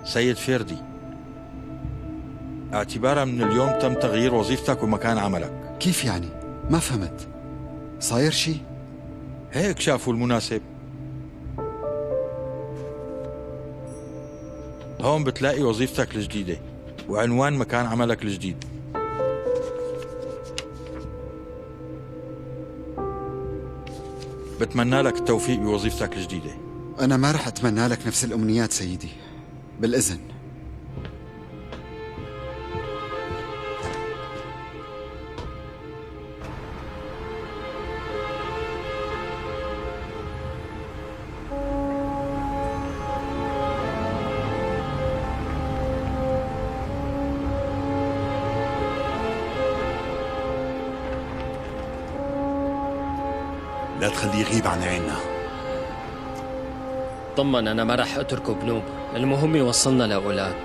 سيد فيردي، اعتبارا من اليوم تم تغيير وظيفتك ومكان عملك. كيف يعني؟ ما فهمت. صاير شي؟ هيك شافوا المناسب. هون بتلاقي وظيفتك الجديدة وعنوان مكان عملك الجديد. بتمنى لك التوفيق بوظيفتك الجديدة. أنا ما رح أتمنى لك نفس الأمنيات سيدي، بالإذن. لا تخليه يغيب عن عيننا. طمن، أنا ما رح أتركه بنوب، المهم يوصلنا لأولاك.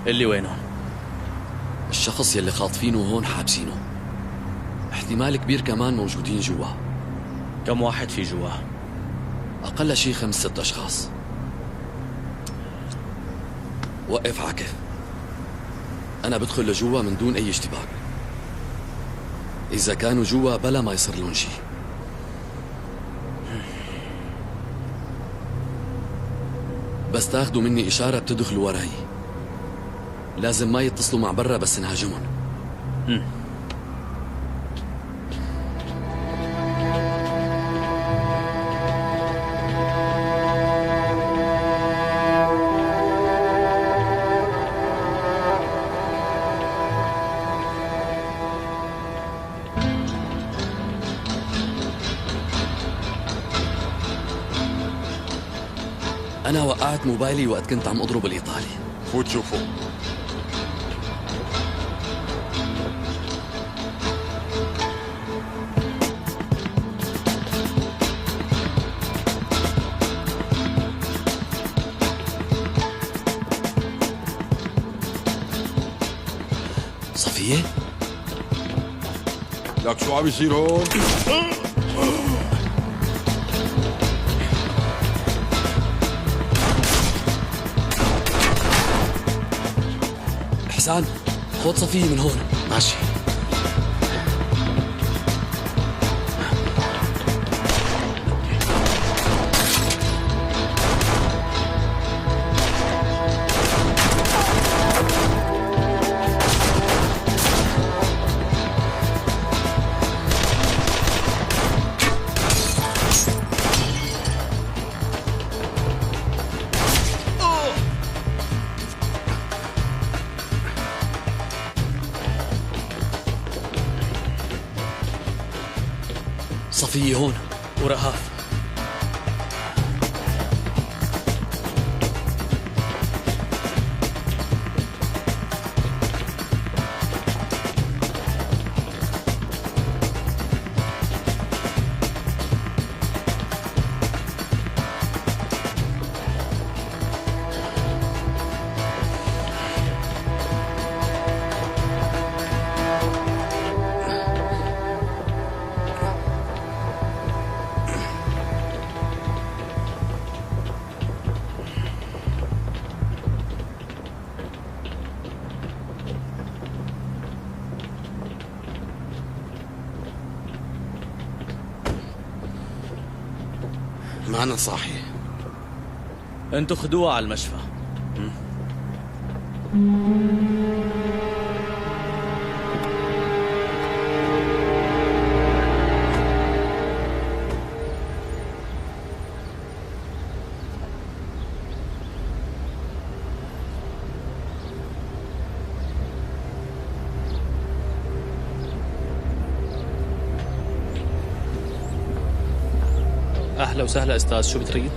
اللي وينه؟ الشخص يلي خاطفينه هون حابسينه، احتمال كبير كمان موجودين جوا. كم واحد في جواه؟ أقل شي 5-6 أشخاص. وقف عاكف، أنا بدخل لجوا من دون أي اشتباك. إذا كانوا جوا بلا ما يصير لهم شي. بس تاخدوا مني إشارة بتدخلوا وراي. لازم ما يتصلوا مع برا بس نهاجمهم. أنا وقعت موبايلي وقت كنت عم أضرب الإيطالي. فوت شوفه. صفية؟ لك شو عم يصير هون؟ إحسان، خذ صفية من هون. ماشي. صفية هون ورهاف. ما أنا صاحي. انتوا خدوها على المشفى. أهلا وسهلا أستاذ، شو بتريد؟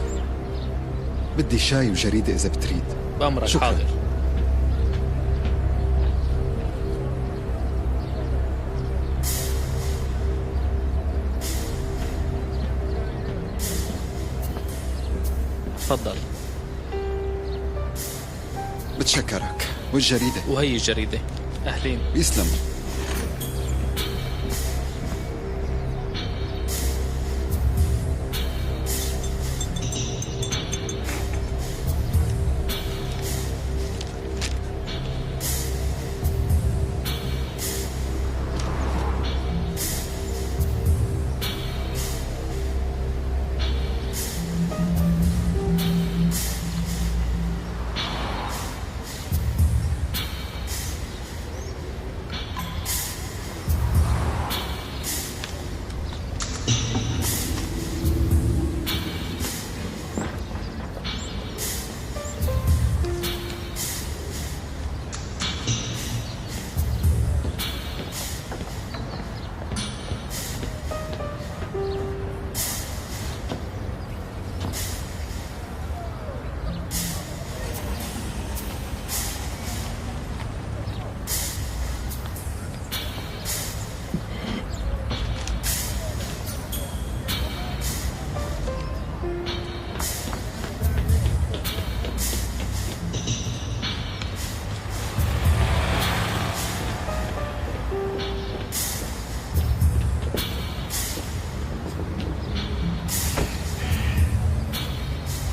بدي شاي وجريدة إذا بتريد. بأمرك. شكراً. حاضر. تفضل. بتشكرك. والجريدة؟ وهي الجريدة. أهلين. يسلم.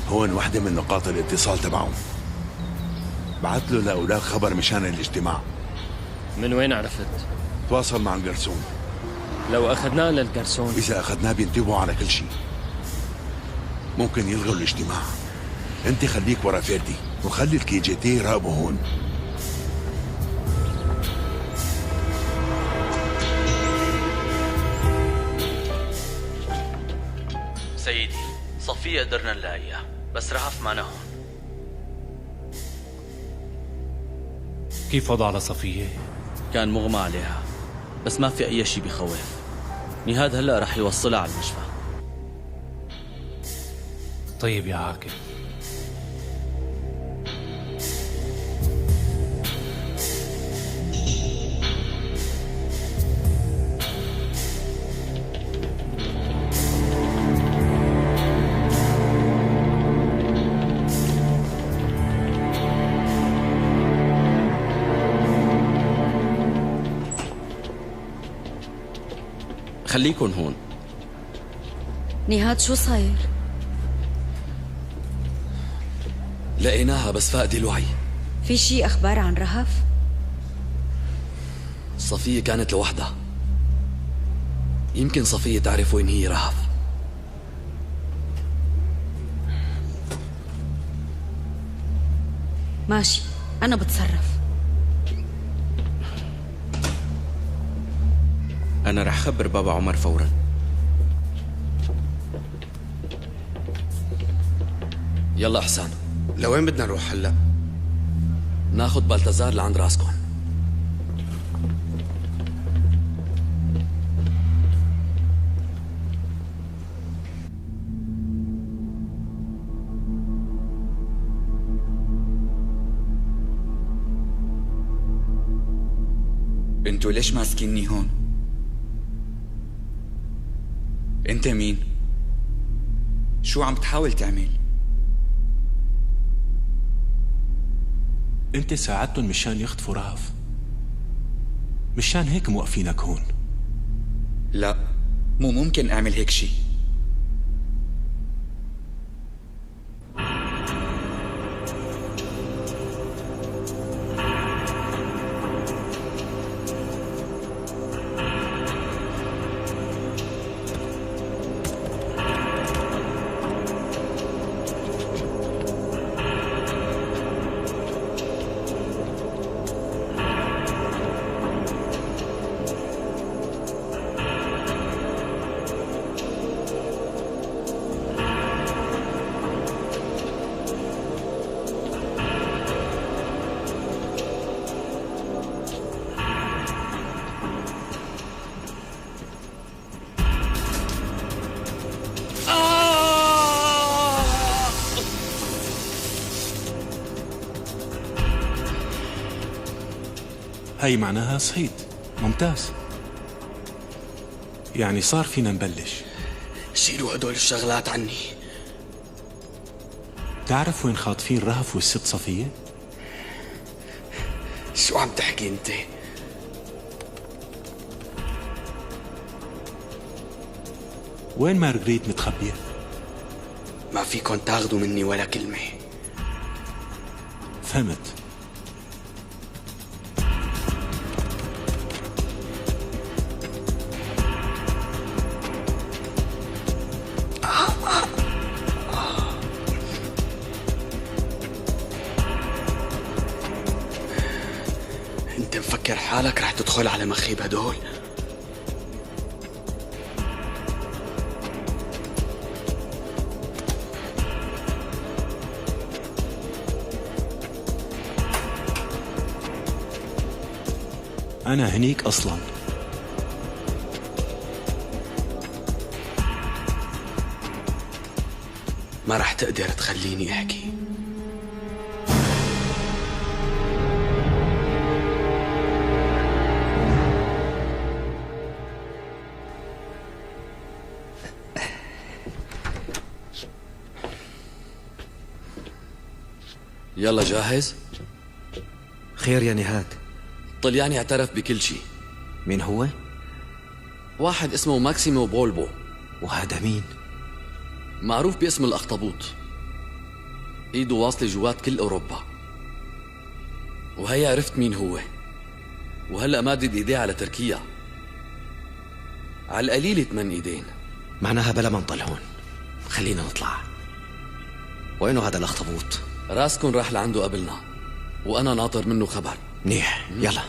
هون وحدة من نقاط الاتصال تبعهم. بعت له لأولاد خبر مشان الاجتماع. من وين عرفت؟ تواصل مع القرصون. لو أخذناه للقرصون. إذا أخذناه بينتبهوا على كل شيء. ممكن يلغوا الاجتماع. أنت خليك ورا فيردي وخلي الكيجيتي يراقبوا هون. سيدي، صفية قدرنا نلاقيها، بس رهف معنا هون. كيف وضع صفية؟ كان مغمى عليها، بس ما في أي شيء بخوف. نهاد هلأ رح يوصلها على المشفى. طيب يا عاكف. خليكن هون. نهاد شو صاير؟ لقيناها بس فاقدة الوعي. في شي أخبار عن رهف؟ صفية كانت لوحدها. يمكن صفية تعرف وين هي رهف. ماشي، أنا بتصرف. أنا رح خبر بابا عمر فوراً. يلا إحسان، لوين بدنا نروح هلا؟ ناخد بلتزار لعند راسكم. انتوا ليش ماسكيني هون؟ انت مين؟ شو عم تحاول تعمل؟ انت ساعدتهم مشان يخطفوا رهف، مشان هيك موقفينك هون. لا، مو ممكن اعمل هيك شي. هاي معناها صعيد. ممتاز، يعني صار فينا نبلش. شيلوا هدول الشغلات عني. تعرف وين خاطفين رهف والست صفية؟ شو عم تحكي انت؟ وين مارغريت متخبية؟ ما فيكن تاخدوا مني ولا كلمة. فهمت. انت مفكر حالك رح تدخل على مخيب هدول؟ أنا هنيك أصلاً. ما رح تقدر تخليني أحكي. يلا جاهز؟ خير يا نهاد؟ طلياني اعترف بكل شيء. مين هو؟ واحد اسمه ماكسيمو بولبو. وهذا مين؟ معروف باسم الأخطبوط. ايده واصلة جوات كل أوروبا. وهي عرفت مين هو، وهلأ مادد ايديه على تركيا. على القليل 8 ايدين. معناها بلا ما نضل هون، خلينا نطلع. وينه هذا الأخطبوط؟ راسكن راح لعنده قبلنا، وأنا ناطر منه خبر. منيح، يلا.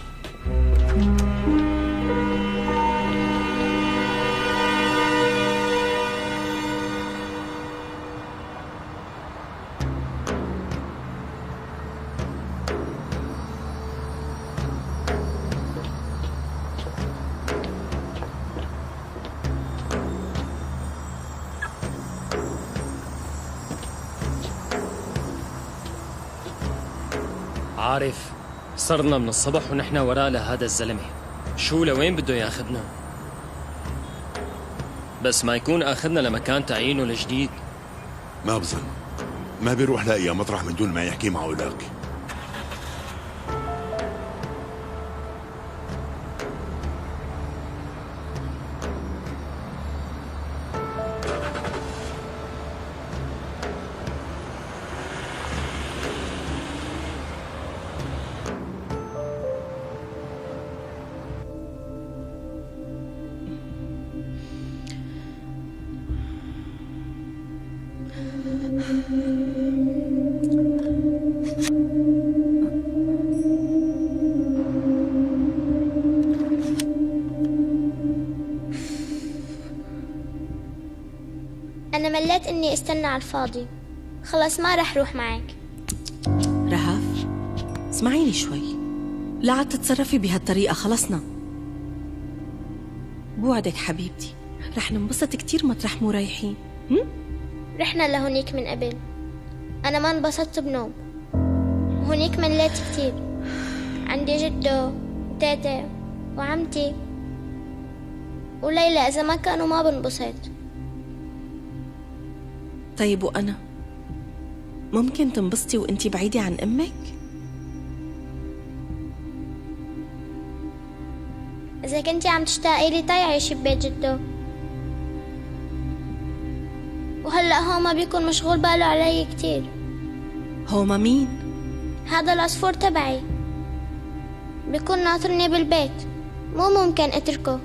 عارف، صرنا من الصبح ونحن وراء لهذا الزلمة. شو لوين بده ياخذنا؟ بس ما يكون اخذنا لمكان تعيينه الجديد. ما بظن، ما بيروح لاقي مطرح من دون ما يحكي معه لك. أنا مليت إني استنى على الفاضي. خلاص ما رح روح معك. رهف، اسمعيني شوي، لا عاد تتصرفي بهالطريقة. خلصنا. بوعدك حبيبتي رح ننبسط كتير مطرح مو رايحين. رحنا لهونيك من قبل، أنا ما انبسطت بنوب، وهونيك مليت كتير. عندي جدو وتيتا وعمتي وليلى، إذا ما كانوا ما بنبسط. طيب وأنا ممكن تنبسطي وانتي بعيدة عن أمك؟ إذا كنتي عم تشتاقي لي طيعي ببيت جدو. وهلأ هوما بيكون مشغول باله علي كتير. هوما مين؟ هذا العصفور تبعي بيكون ناطرني بالبيت، مو ممكن اتركه.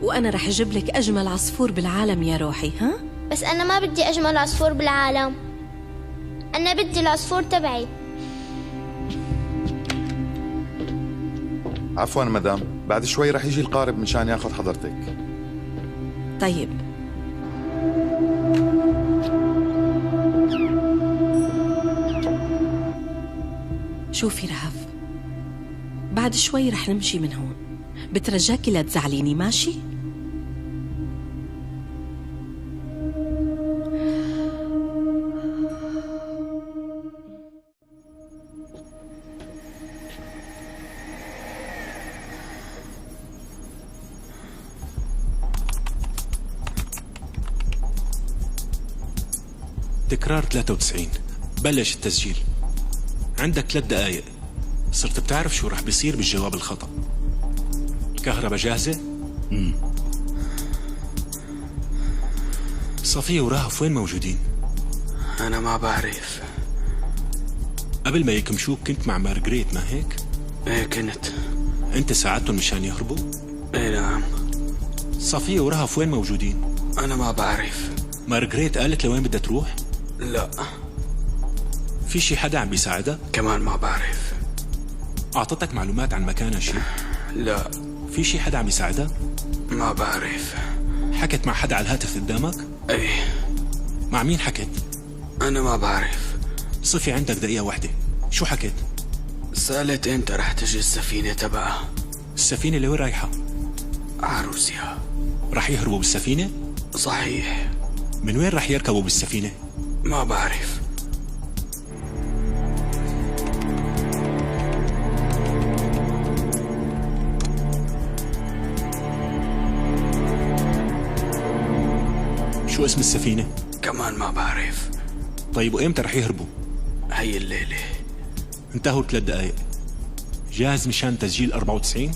وأنا رح أجيب لك أجمل عصفور بالعالم يا روحي. ها؟ بس أنا ما بدي أجمل عصفور بالعالم، أنا بدي العصفور تبعي. عفوا مدام، بعد شوي رح يجي القارب مشان ياخذ حضرتك. طيب. شوفي رهف، بعد شوي رح نمشي من هون، بترجاكي لا تزعليني، ماشي؟ تكرار 93. بلش التسجيل. عندك 3 دقايق. صرت بتعرف شو رح بيصير بالجواب الخطأ. الكهرباء جاهزة؟ صفية ورهف وين موجودين؟ أنا ما بعرف. قبل ما يكمشوك كنت مع مارغريت ما هيك؟ ايه كنت. انت ساعدتهم مشان يهربوا؟ ايه نعم. صفية ورهف وين موجودين؟ أنا ما بعرف. مارغريت قالت لوين بدها تروح؟ لا. في شي حدا عم بيساعدها؟ كمان ما بعرف. أعطتك معلومات عن مكانها شي؟ لا. في شي حدا عم يساعدها؟ ما بعرف. حكت مع حدا على الهاتف قدامك؟ ايه. مع مين حكت؟ أنا ما بعرف. صفي عندك دقيقة واحدة. شو حكت؟ سألت امتى رح تجي السفينة تبعها. السفينة اللي وين رايحة؟ عروسيا. رح يهربوا بالسفينة؟ صحيح. من وين رح يركبوا بالسفينة؟ ما بعرف. شو اسم السفينة؟ كمان ما بعرف. طيب وإمتى رح يهربوا؟ هي الليلة. انتهوا 3 دقايق. جاهز مشان تسجيل 94؟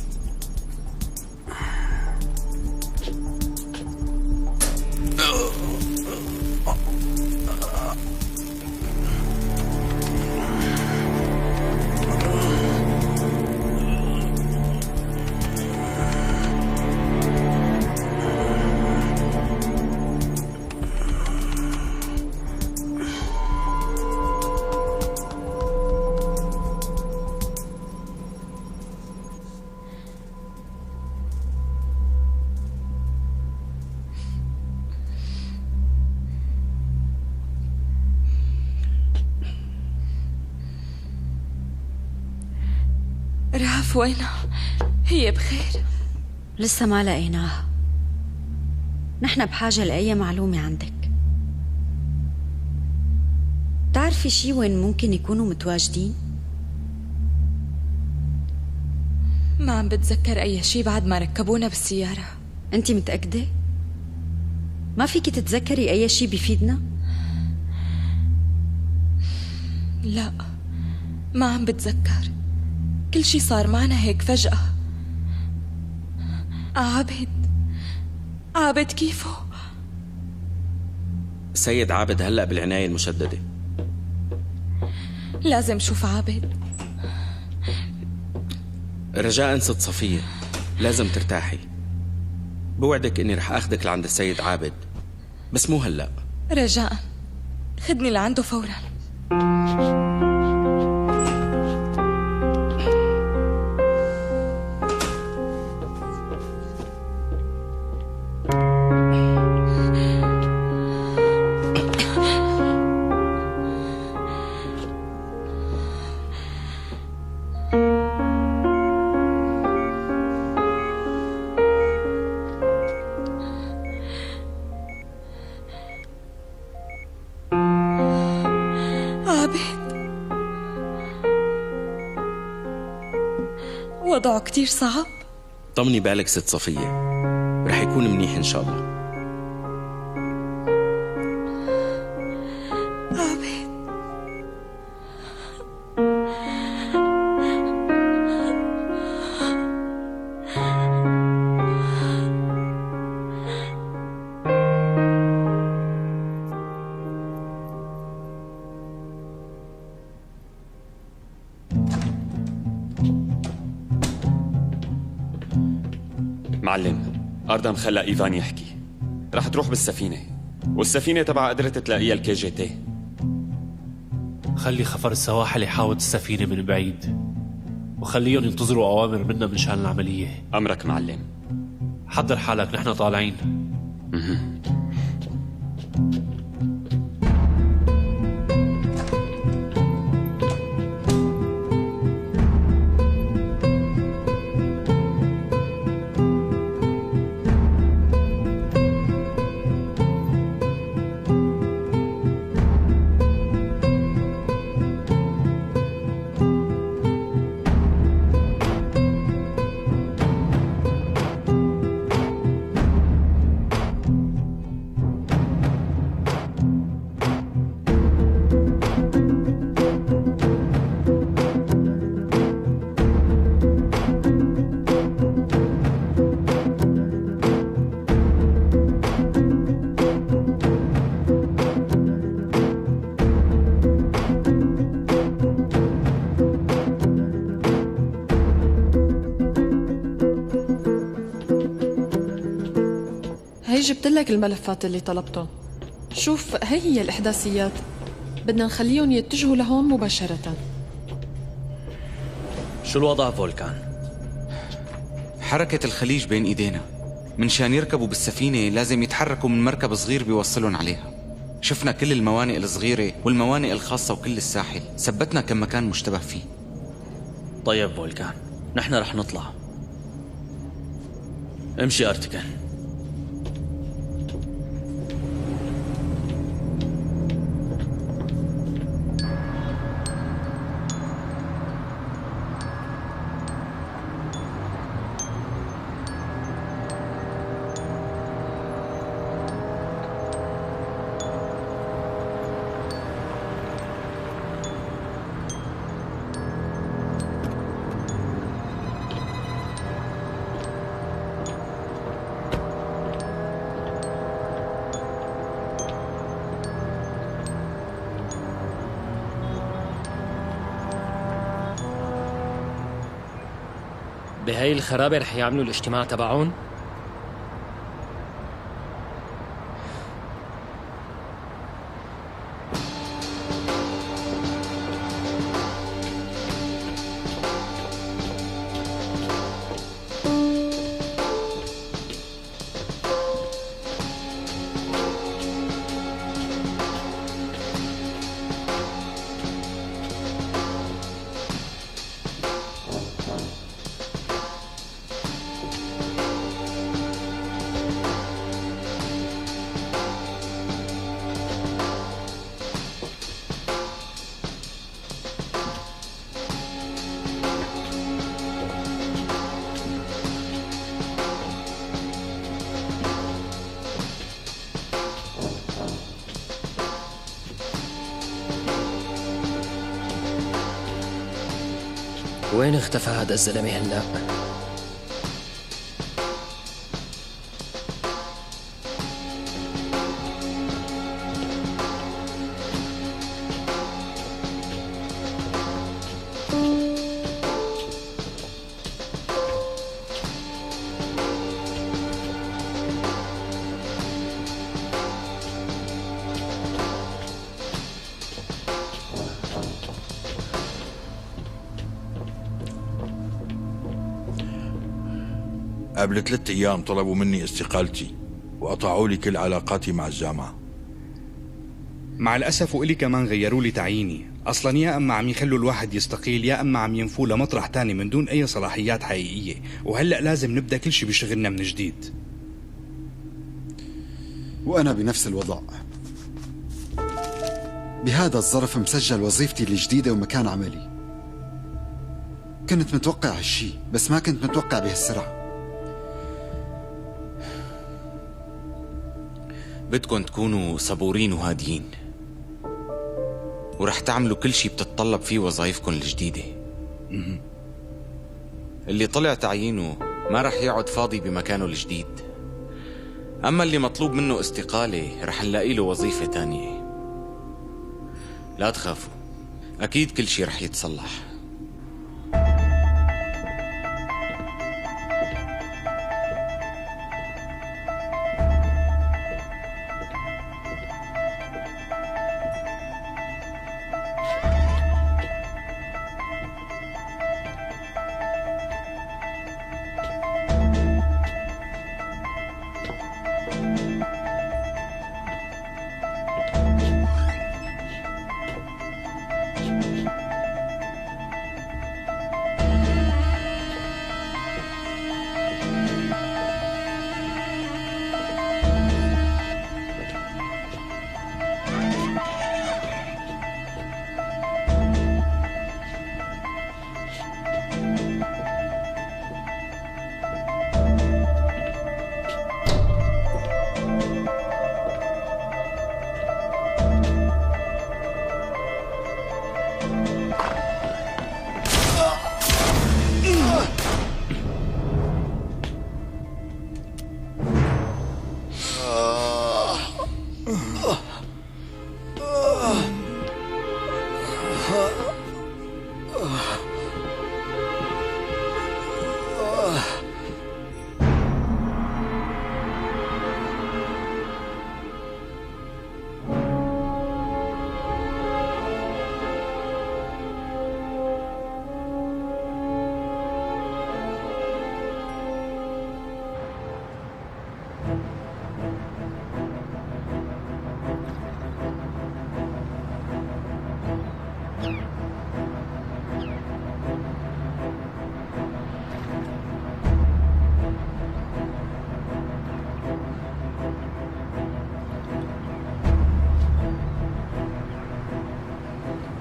رهف وينها؟ هي بخير؟ لسه ما لقيناها. نحن بحاجة لأي معلومة عندك. بتعرفي شي وين ممكن يكونوا متواجدين؟ ما عم بتذكر أي شي بعد ما ركبونا بالسيارة. أنت متأكدة؟ ما فيك تتذكري أي شي بيفيدنا؟ لا، ما عم بتذكر. كل شي صار معنا هيك فجأة. عابد كيفه؟ سيد عابد هلأ بالعناية المشددة. لازم شوف عابد. رجاء ست صفية، لازم ترتاحي. بوعدك اني رح اخذك لعند السيد عابد، بس مو هلأ. رجاء خدني لعنده فورا. وضعه كتير صعب. طمني بالك ست صفية، رح يكون منيح إن شاء الله. عابد، معلم، أردم خلى إيفان يحكي. رح تروح بالسفينة، والسفينة تبع قدرت تلاقيها الكي جي تي. خلي خفر السواحل يحاول السفينة من بعيد، وخليهم ينتظروا أوامر منا من شان العملية. أمرك معلم. حضر حالك، نحن طالعين. هي جبت لك الملفات اللي طلبتهم. شوف هي الإحداثيات، بدنا نخليهم يتجهوا لهون مباشرة. شو الوضع فولكان؟ حركة الخليج بين ايدينا، منشان يركبوا بالسفينة لازم يتحركوا من مركب صغير بيوصلهم عليها. شفنا كل الموانئ الصغيرة والموانئ الخاصة وكل الساحل، ثبتنا كم مكان مشتبه فيه. طيب فولكان، نحن رح نطلع. امشي أرتكن. بهاي الخرابة رح يعملوا الاجتماع تبعون؟ وين اختفى هذا الزلمة هلأ؟ قبل 3 أيام طلبوا مني استقالتي وقطعوا لي كل علاقاتي مع الجامعة. مع الأسف وإلي كمان غيروا لي تعييني. أصلا يا أما عم يخلوا الواحد يستقيل يا أما عم ينفوه لمطرح تاني من دون أي صلاحيات حقيقية، وهلأ لازم نبدأ كل شي بشغلنا من جديد. وأنا بنفس الوضع. بهذا الظرف مسجل وظيفتي الجديدة ومكان عملي. كنت متوقع هالشي بس ما كنت متوقع بهالسرعة. بدكن تكونوا صبورين وهاديين، ورح تعملوا كل شي بتتطلب فيه وظائفكن الجديدة. اللي طلع تعيينه ما رح يقعد فاضي بمكانه الجديد، أما اللي مطلوب منه استقالة رح نلاقي له وظيفة تانية. لا تخافوا، أكيد كل شي رح يتصلح.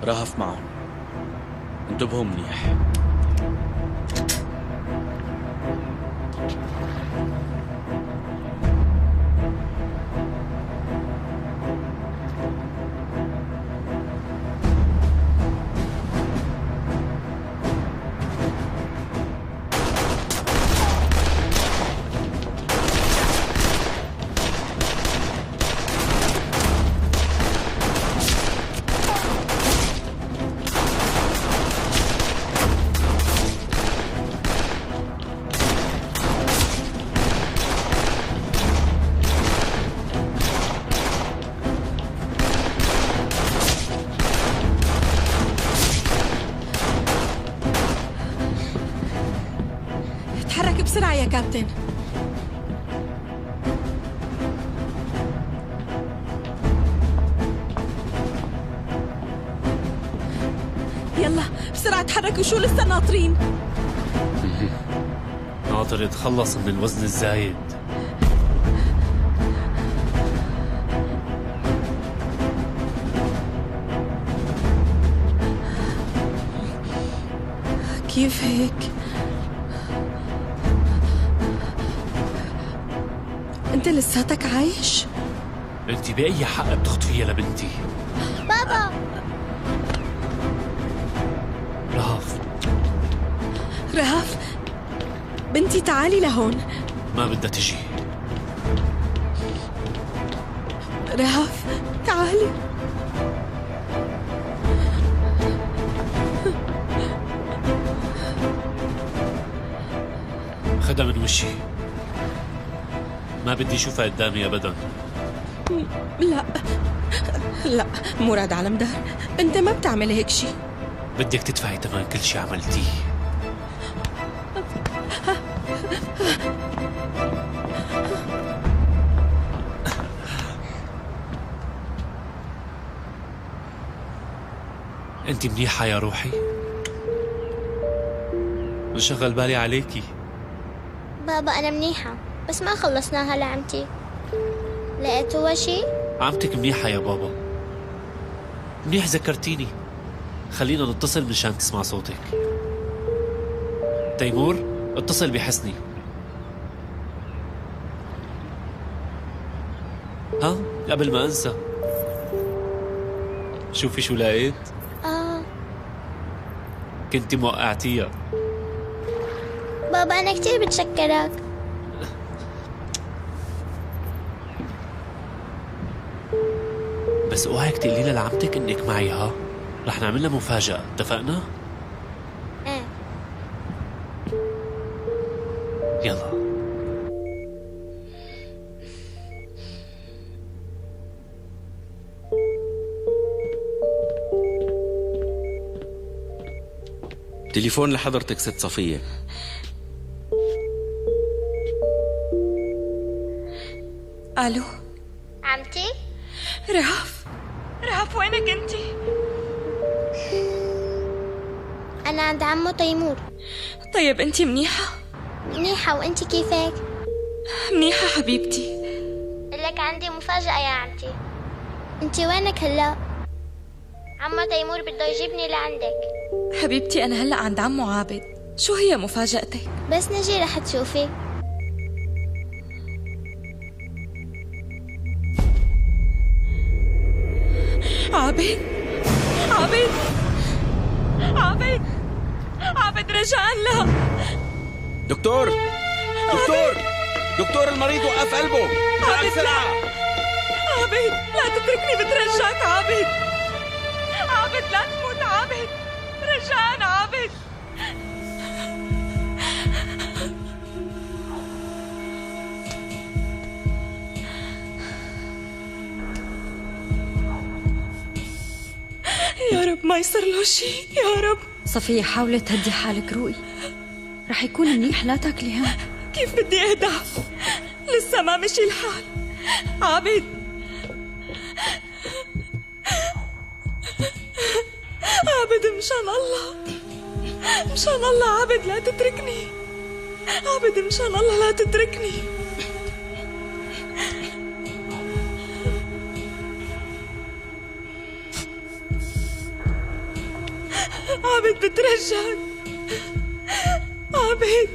رهف معهم، انتبهوا منيح. تحرك بسرعة يا كابتن. يلا بسرعة تحركوا، شو لسه ناطرين؟ ناطر يتخلص من الوزن الزايد. كيف هيك؟ انت لساتك عايش؟ انت بأي حق بتخطفيها لبنتي؟ بابا رهف، رهف بنتي تعالي لهون. ما بدها تجي. رهف تعالي. خدها من وشي، ما بدي اشوفها قدامي ابدا. لا لا مراد على مدار، انت ما بتعمل هيك شيء. بدك تدفعي ثمن كل شيء عملتيه. انت منيحة يا روحي؟ انشغل بالي عليكي. بابا أنا منيحة، بس ما خلصناها لعمتي. لقيتوا شي؟ عمتك منيحة يا بابا. منيح ذكرتيني، خلينا نتصل مشان تسمع صوتك. تيمور اتصل بحسني. ها قبل ما انسى، شوفي شو لقيت. كنتي موقعتيها. بابا أنا كتير بتشكرك. بس اوعك تقولي لعمتك انك معي، ها؟ رح نعمل لها مفاجأة، اتفقنا؟ ايه. يلا. تليفون لحضرتك ست صفية. الو عمتي؟ رهف، رهف وينك انتي؟ أنا عند عمو تيمور. طيب انتي منيحة؟ منيحة، وانتي كيفك؟ منيحة حبيبتي. لك عندي مفاجأة يا عمتي. انتي وينك هلا؟ عمو تيمور بده يجيبني لعندك. حبيبتي أنا هلأ عند عمو عابد. شو هي مفاجأتك؟ بس نجي رح تشوفي. عابد، عابد، عابد، عابد رجاء لا. دكتور دكتور دكتور، المريض وقف قلبه. عابد بسرعة. عابد لا تتركني بترجاك. عابد، عابد لا تموت. عابد رجاء. عابد يا رب ما يصير له شيء يا رب. صفية حاولي تهدي حالك، روقي، رح يكون منيح، لا تاكلي هم. كيف بدي اهدى؟ لسه ما مشي الحال. عابد، عابد مشان الله، مشان الله عابد لا تتركني. عابد مشان الله لا تتركني. عابد بترجاك، عابد.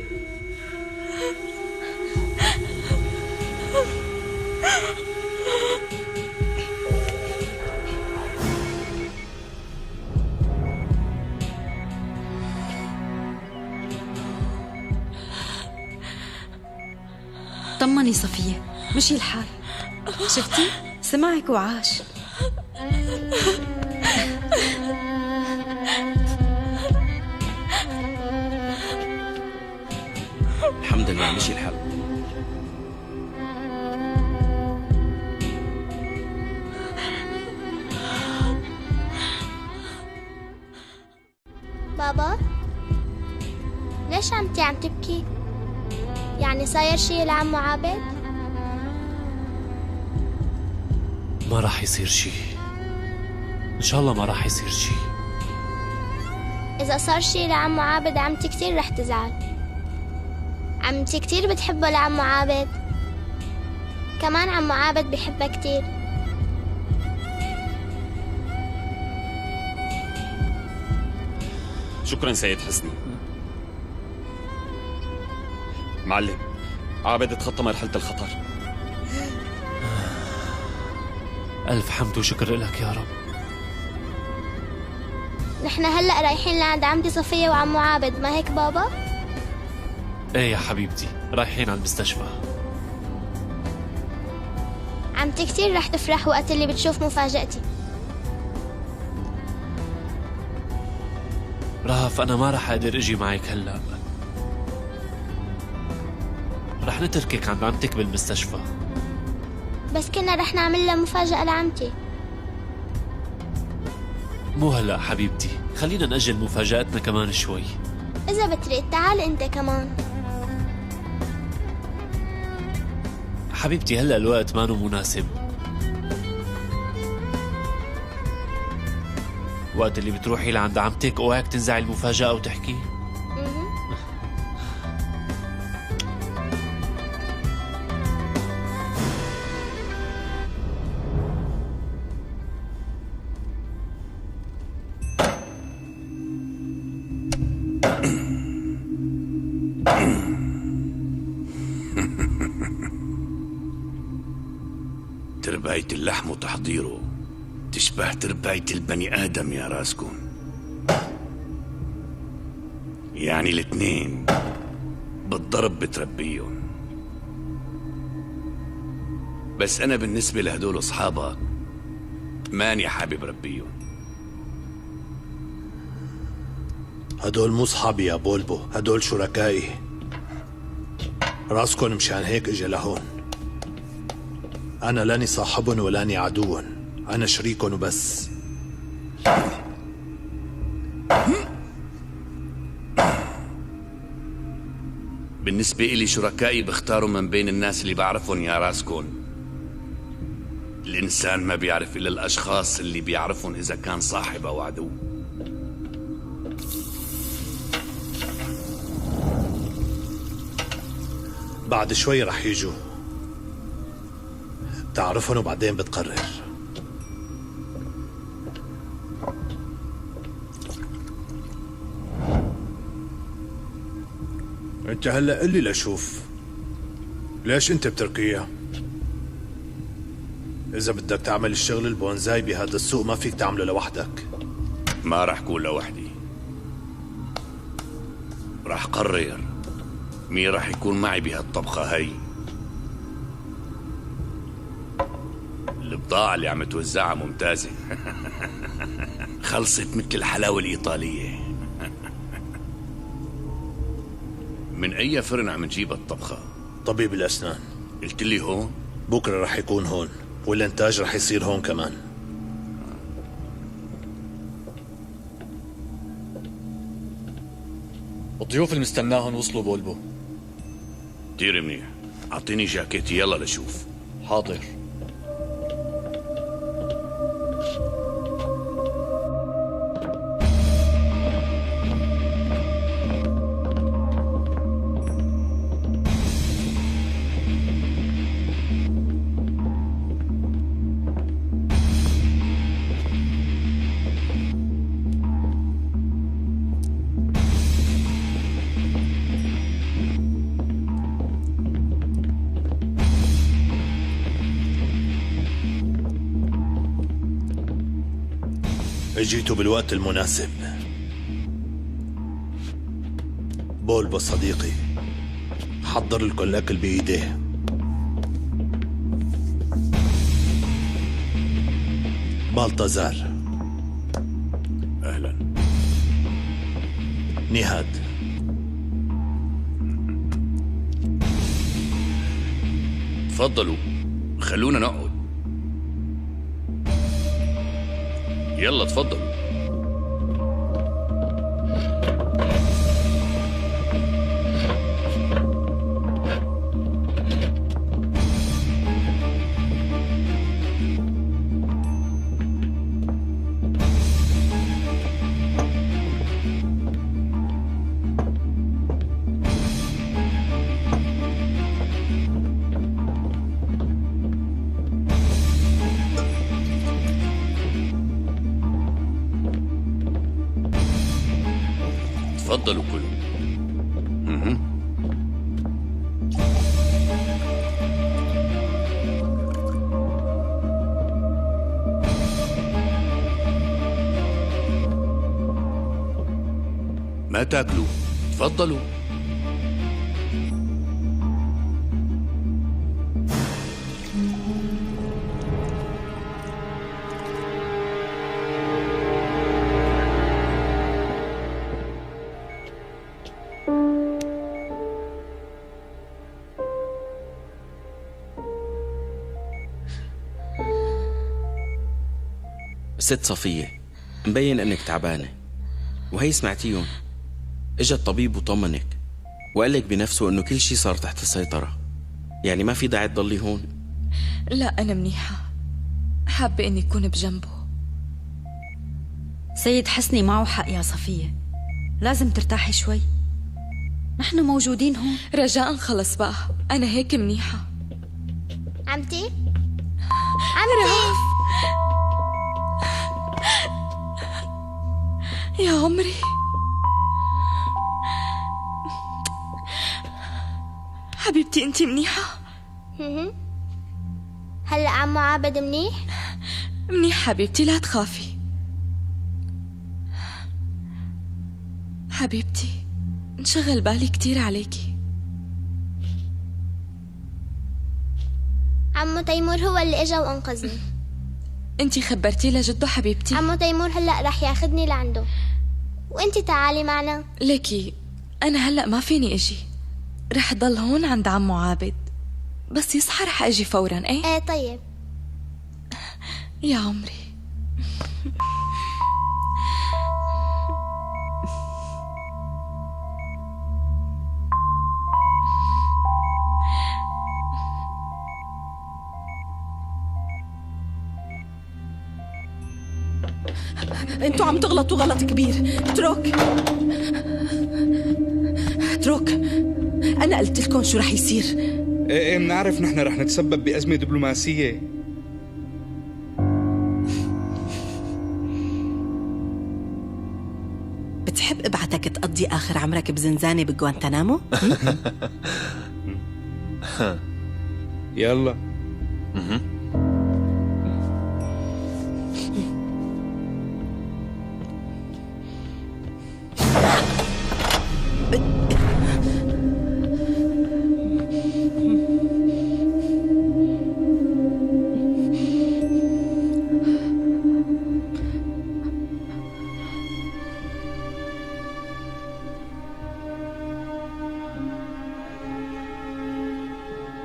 طمني صفية، مشي الحال؟ شفتي؟ سمعك وعاش. الحمد لله مشي الحال. بابا، ليش عمتي عم تبكي؟ يعني صاير شي لعمو عابد؟ ما راح يصير شي، إن شاء الله ما راح يصير شي. إذا صار شي لعمو عابد عمتي كتير رح تزعل. عمتي كتير بتحبه لعمو عابد، كمان عمو عابد بيحبها كتير. شكرا سيد حسني. معلم، عابد تخطى مرحلة الخطر. ألف حمد وشكر لك يا رب. نحن هلأ رايحين لعند عمتي صفية وعمو عابد، ما هيك بابا؟ ايه يا حبيبتي، رايحين على المستشفى. عمتي كتير رح تفرح وقت اللي بتشوف مفاجأتي. رهف، أنا ما رح أقدر أجي معك هلأ، رح نتركك عند عمتك بالمستشفى. بس كنا رح نعمل لها مفاجأة لعمتي. مو هلأ حبيبتي، خلينا نأجل مفاجأتنا كمان شوي. إذا بتريد تعال أنت كمان. حبيبتي هلأ الوقت ما مناسب. وقت اللي بتروحي لعند عمتك اوعك تنزعي المفاجأة وتحكي. ترباية اللحم وتحضيره تشبه ترباية البني آدم يا راسكون. يعني الاثنين بالضرب بتربيهم. بس أنا بالنسبة لهدول أصحابك ماني حابب ربيهم. هدول مو صحابي يا بولبو، هدول شركائي. راسكن مشان هيك اجا لهون. أنا لاني صاحبن ولاني عدون، أنا شريكن وبس. بالنسبة إلي شركائي بختاروا من بين الناس اللي بعرفهم يا راسكون. الإنسان ما بيعرف إلا الأشخاص اللي بيعرفهم إذا كان صاحب أو عدو. بعد شوي رح يجوا، تعرفهم وبعدين بتقرر. انت هلا قل لي لشوف، ليش انت بتركيا؟ اذا بدك تعمل الشغل البونزاي بهذا السوق ما فيك تعمله لوحدك. ما رح كون لوحدي، رح قرر مين رح يكون معي بهالطبخة هي. البضاعة اللي عم توزعها ممتازة. خلصت مثل الحلاوة الإيطالية. من أي فرن عم نجيب الطبخة؟ طبيب الأسنان. قلت لي هون؟ بكرة رح يكون هون، والإنتاج رح يصير هون كمان. الضيوف اللي مستناهم وصلوا بولبو. كتير منيح، أعطيني جاكيتي يلا لشوف. حاضر. اجيتوا بالوقت المناسب. بولبو صديقي حضر لكم الأكل بإيديه. بالتازار أهلا. نهاد تفضلوا خلونا نقعد. يلا تفضلوا. تفضلوا كلوا. ما تاكلوا؟ تفضلوا. ست صفية، مبين انك تعبانة، وهي سمعتيهم. اجا الطبيب وطمنك وقالك بنفسه انه كل شي صار تحت السيطرة، يعني ما في داعي تضلي هون. لا أنا منيحة، حابة إني أكون بجنبه. سيد حسني معه حق يا صفية، لازم ترتاحي شوي، نحن موجودين هون. رجاء خلص بقى، أنا هيك منيحة. عمتي؟ رهف يا عمري، حبيبتي أنت منيحة؟ هلأ عمو عابد منيح؟ منيح حبيبتي، لا تخافي. حبيبتي انشغل بالي كتير عليكي. عمو تيمور هو اللي اجا وانقذني. انتي خبرتيه لجده حبيبتي؟ عمو تيمور هلأ رح ياخدني لعنده، وانتي تعالي معنا. ليكي أنا هلأ ما فيني اجي، رح ضل هون عند عمو عابد، بس يصحى رح اجي فورا. ايه طيب يا عمري. انتوا عم تغلطوا غلط كبير. اترك انا قلت لكم شو رح يصير. ايه بنعرف نحن رح نتسبب بأزمة دبلوماسية. بتحب ابعتك تقضي اخر عمرك بزنزانة بجوانتنامو؟ يلا.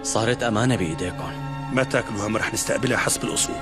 صارت أمانة بإيديكم. ما تاكلوا هم رح نستقبلها حسب الأصول.